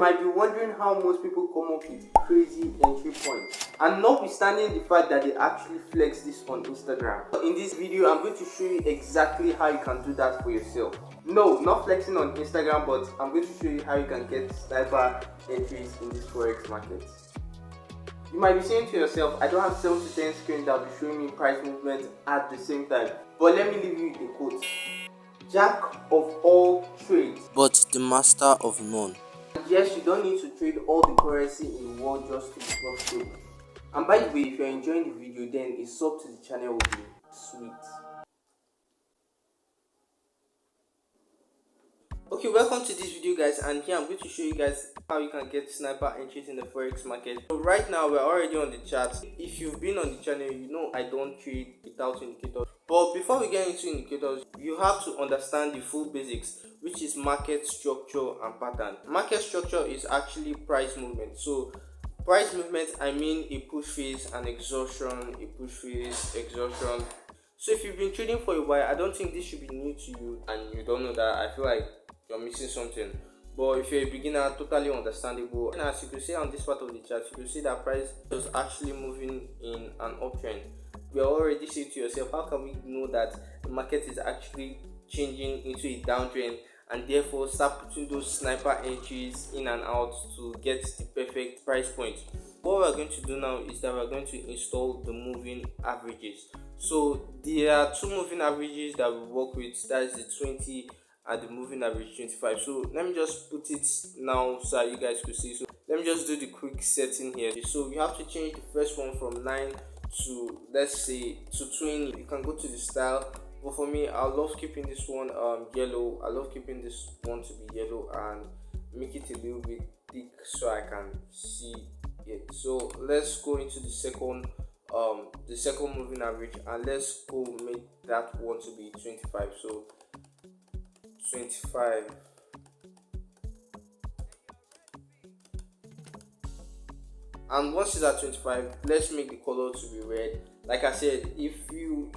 might be wondering how most people come up with crazy entry points, and notwithstanding the fact that they actually flex this on Instagram. In this video, I'm going to show you exactly how you can do that for yourself. No, not flexing on Instagram, but I'm going to show you how you can get sniper entries in this forex market. You might be saying to yourself, I don't have 7 to 10 screens that will be showing me price movement at the same time. But let me leave you with a quote. Jack of all trades, but the master of none. Yes, you don't need to trade all the currency in the world just to be profitable. And by the way, if you're enjoying the video, then a sub to the channel will be sweet. Okay, welcome to this video guys, and here I'm going to show you guys how you can get sniper entries in the forex market. So right now we're already on the chart. If you've been on the channel, you know I don't trade without indicators. But before we get into indicators, you have to understand the full basics, which is market structure and pattern. Market structure is actually price movement. So price movement, I mean a push phase, an exhaustion, a push phase, exhaustion. So if you've been trading for a while, I don't think this should be new to you and you don't know that. I feel like you're missing something. But if you're a beginner, totally understandable. And as you can see on this part of the chart, you can see that price was actually moving in an uptrend. You're already saying to yourself, how can we know that the market is actually changing into a downtrend, and therefore start putting those sniper entries in and out to get the perfect price point? What we're going to do now is that we're going to install the moving averages. So there are two moving averages that we work with, that is the 20 and the moving average 25. So let me just put it now so that you guys could see. So let me just do the quick setting here. So you have to change the first one from 9 to, let's say, to 20. You can go to the style, but for me I love keeping this one yellow. I love keeping this one to be yellow and make it a little bit thick so I can see it. So let's go into the second moving average, and let's go make that one to be 25. So 25. And once it's at 25, let's make the color to be red. Like I said, if you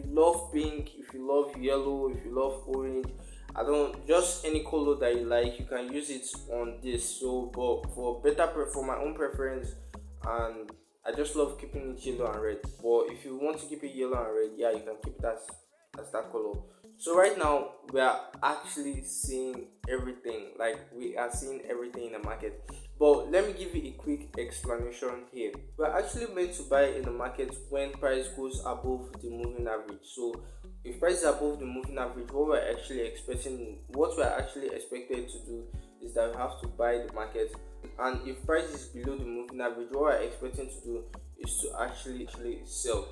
love pink, if you love yellow, if you love orange, just any color that you like, you can use it on this. So but for my own preference, and I just love keeping it yellow and red. But if you want to keep it yellow and red, yeah, you can keep it as that color. So right now we are actually seeing everything, like we are seeing everything in the market. But let me give you a quick explanation here. We're actually meant to buy in the market when price goes above the moving average. So if price is above the moving average, what we're actually expected to do is that we have to buy the market. And if price is below the moving average, what we're expecting to do is to actually sell.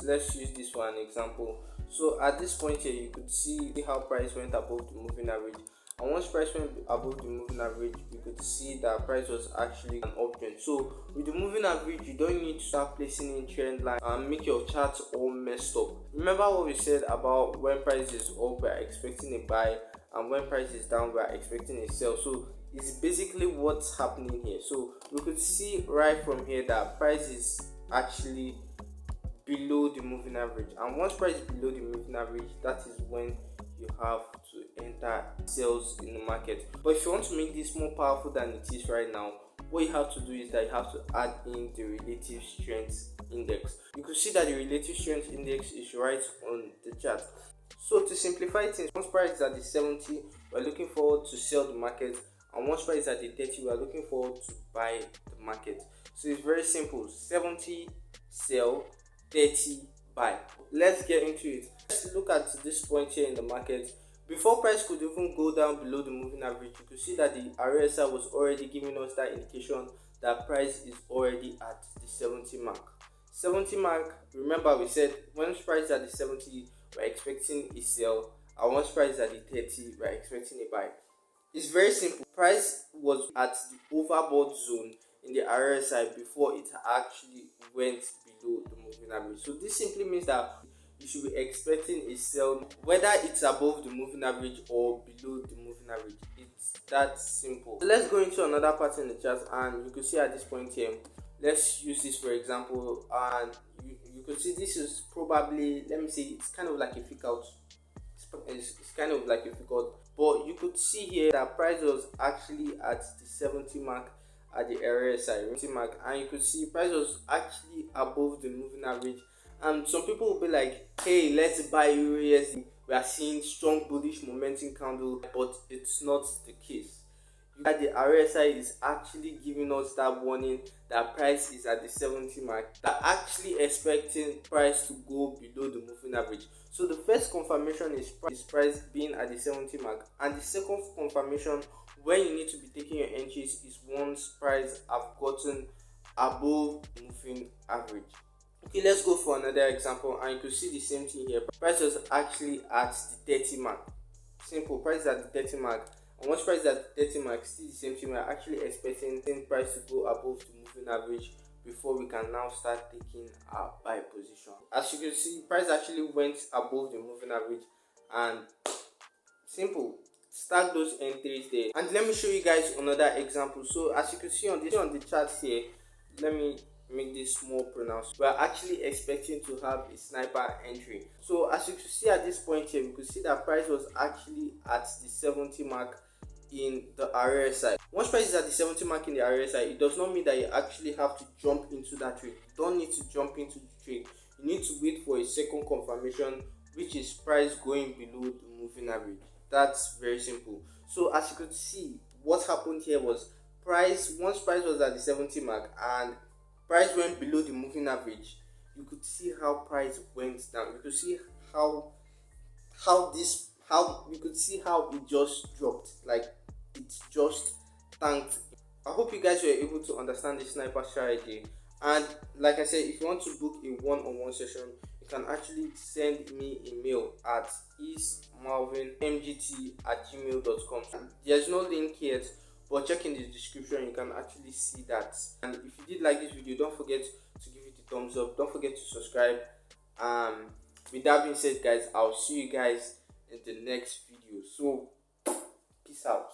Let's use this for an example. So at this point here, you could see how price went above the moving average, and once price went above the moving average, you could see that price was actually an uptrend. So with the moving average, you don't need to start placing in trend line and make your charts all messed up. Remember what we said about when price is up, we're expecting a buy, and when price is down, we're expecting a sell. So it's basically what's happening here. So we could see right from here that price is actually below the moving average, and once price is below the moving average, that is when you have to enter sales in the market. But if you want to make this more powerful than it is right now, what you have to do is that you have to add in the relative strength index. You can see that the relative strength index is right on the chart. So to simplify things, once price is at the 70, we're looking forward to sell the market, and once price is at the 30, we're looking forward to buy the market. So it's very simple: 70 sell, 30 buy. Let's get into it. Let's look at this point here in the market. Before price could even go down below the moving average, you could see that the RSI was already giving us that indication that price is already at the 70 mark. 70 mark, remember we said once price is at the 70, we're expecting a sell, and once price is at the 30, we're expecting a buy. It's very simple. Price was at the overbought zone in the RSI before it actually went below the moving average. So this simply means that you should be expecting a sell, whether it's above the moving average or below the moving average. It's that simple. So let's go into another part in the chart, and you can see at this point here, let's use this for example, and you can see this is probably, let me say, it's kind of like a fake out. It's kind of like a fake out. but you could see here that price was actually at the 70 mark at the RSI 70 mark, and you could see price was actually above the moving average. And some people will be like, hey, let's buy USD, we are seeing strong bullish momentum candle, but it's not the case. That the RSI is actually giving us that warning that price is at the 70 mark. They're actually expecting price to go below the moving average. So the first confirmation is price being at the 70 mark, and the second confirmation when you need to be taking your entries is once price have gotten above the moving average. Okay, let's go for another example, and you can see the same thing here. Price was actually at the 30 mark. Simple, price is at the 30 mark. And once price is at the 30 mark, still the same thing. We're actually expecting price to go above the moving average before we can now start taking our buy position. As you can see, price actually went above the moving average, and simple, stack those entries there. And let me show you guys another example. So as you can see on the chart here, let me make this more pronounced. We are actually expecting to have a sniper entry. So as you can see at this point here, we could see that price was actually at the 70 mark in the RSI. Once price is at the 70 mark in the RSI, it does not mean that you actually have to jump into that trade. You don't need to jump into the trade. You need to wait for a second confirmation, which is price going below the moving average. That's very simple. So as you could see, what happened here was once price was at the 70 mark and price went below the moving average, you could see how price went down. You could see how you could see how it just dropped, like it just tanked. I hope you guys were able to understand the sniper strategy. And like I said, if you want to book a one-on-one session, you can actually send me a mail at ismalvinmgt@gmail.com. There's no link yet, but check in the description, you can actually see that. And if you did like this video, don't forget to give it a thumbs up, don't forget to subscribe. With that being said, guys, I'll see you guys in the next video. So peace out.